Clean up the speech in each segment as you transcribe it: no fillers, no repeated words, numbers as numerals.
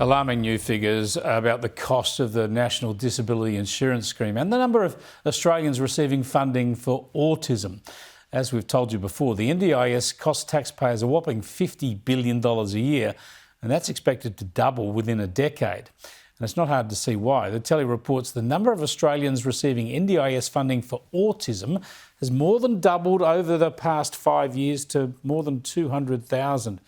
Alarming new figures about the cost of the National Disability Insurance Scheme and the number of Australians receiving funding for autism. As we've told you before, the NDIS costs taxpayers a whopping $50 billion a year, and that's expected to double within a decade. And it's not hard to see why. The Telly reports the number of Australians receiving NDIS funding for autism has more than doubled over the past 5 years to more than 200,000.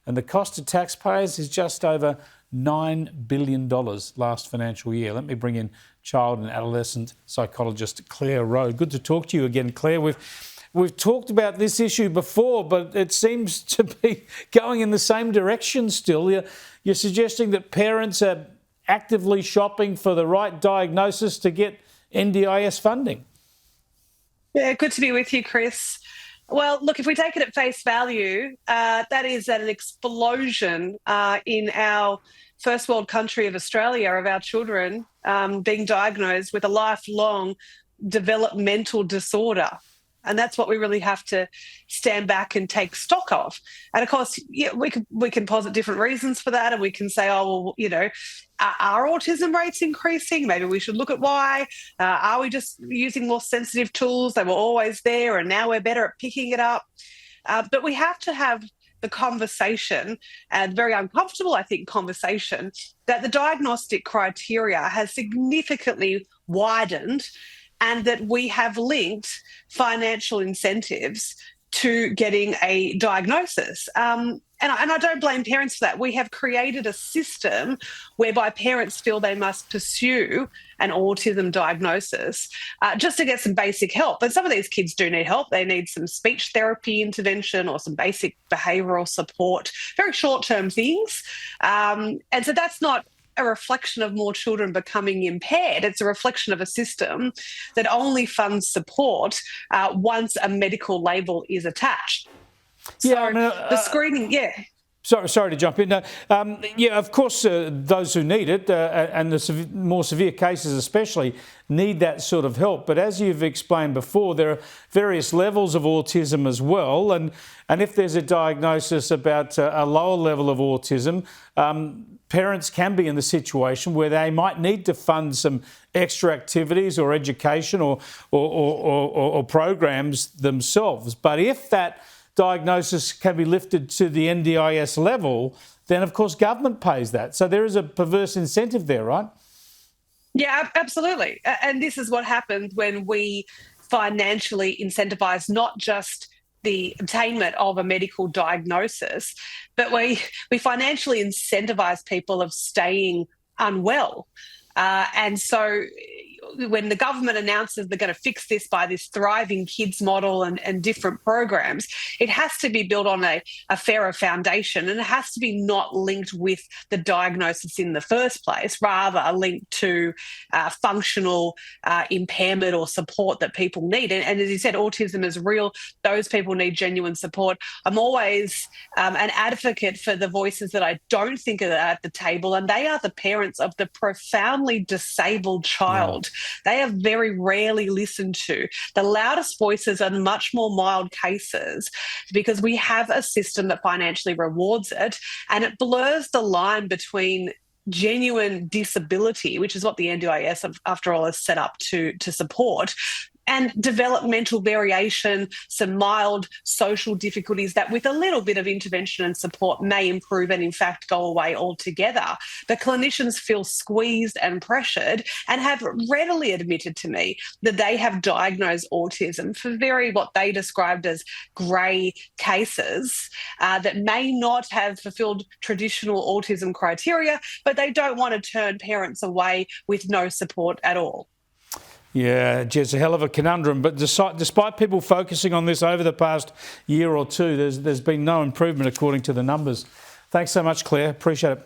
And the cost to taxpayers is just over $9 billion last financial year. Let me bring in child and adolescent psychologist Clare Rowe. Good to talk to you again, Clare. We've talked about this issue before, but it seems to be going in the same direction still. You're suggesting that parents are actively shopping for the right diagnosis to get NDIS funding. Yeah, good to be with you, Chris. Well, look, if we take it at face value, that is at an explosion in our first world country of Australia of our children being diagnosed with a lifelong developmental disorder. And that's what we really have to stand back and take stock of. And of course, yeah, we can posit different reasons for that, and we can say, oh, well, you know, are autism rates increasing? Maybe we should look at why. Are we just using more sensitive tools? They were always there, and now we're better at picking it up. But we have to have the conversation, and very uncomfortable, I think, conversation, that the diagnostic criteria has significantly widened, and that we have linked financial incentives to getting a diagnosis. And I don't blame parents for that. We have created a system whereby parents feel they must pursue an autism diagnosis just to get some basic help. And some of these kids do need help. They need some speech therapy intervention or some basic behavioural support, very short-term things. And so that's not a reflection of more children becoming impaired. It's a reflection of a system that only funds support once a medical label is attached. Yeah, so the screening, Sorry to jump in. Yeah, of course, those who need it, and the more severe cases especially, need that sort of help. But as you've explained before, there are various levels of autism as well. And if there's a diagnosis about a lower level of autism, parents can be in the situation where they might need to fund some extra activities or education or programs themselves. But if that diagnosis can be lifted to the NDIS level, then of course government pays that. So there is a perverse incentive there, right? Yeah, absolutely. And this is what happens when we financially incentivise not just the attainment of a medical diagnosis, but we financially incentivise people of staying unwell. And so when the government announces they're going to fix this by this thriving kids model and different programs, it has to be built on a fairer foundation, and it has to be not linked with the diagnosis in the first place, rather linked to functional impairment or support that people need. And as you said, autism is real. Those people need genuine support. I'm always an advocate for the voices that I don't think are at the table, and they are the parents of the profoundly disabled child. Yeah. They are very rarely listened to. The loudest voices are much more mild cases because we have a system that financially rewards it, and it blurs the line between genuine disability, which is what the NDIS, after all, is set up to support, and developmental variation, some mild social difficulties that with a little bit of intervention and support may improve and in fact go away altogether. But clinicians feel squeezed and pressured and have readily admitted to me that they have diagnosed autism for what they described as grey cases that may not have fulfilled traditional autism criteria, but they don't want to turn parents away with no support at all. Yeah, it's a hell of a conundrum. But despite people focusing on this over the past year or two, there's been no improvement according to the numbers. Thanks so much, Clare. Appreciate it.